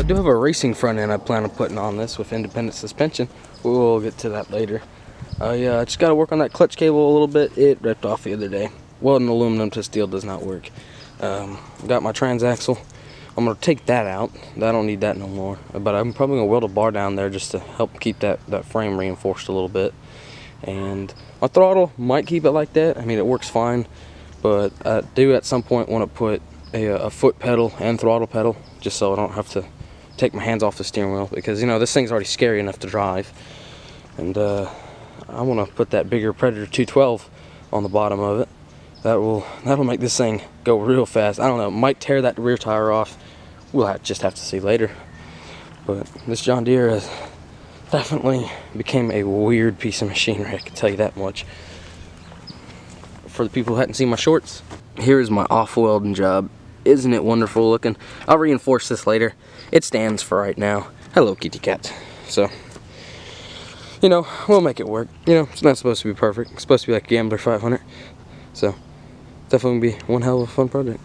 do have a racing front end I plan on putting on this with independent suspension. We'll get to that later. I just got to work on that clutch cable a little bit. It ripped off the other day. Welding aluminum to steel does not work. Got my transaxle. I'm going to take that out. I don't need that no more. But I'm probably going to weld a bar down there just to help keep that frame reinforced a little bit. And my throttle might keep it like that. I mean, it works fine. But I do at some point want to put a foot pedal and throttle pedal, just so I don't have to take my hands off the steering wheel, because, you know, this thing's already scary enough to drive. And I want to put that bigger Predator 212 on the bottom of it. That'll make this thing go real fast. I don't know, might tear that rear tire off. We'll just have to see later. But this John Deere has definitely became a weird piece of machinery, I can tell you that much. For the people who hadn't seen my shorts, here's my off welding job. Isn't it wonderful looking? I'll reinforce this later. It stands for right now. Hello, kitty cat. So, you know, we'll make it work. You know, it's not supposed to be perfect. It's supposed to be like Gambler 500. So, definitely gonna be one hell of a fun project.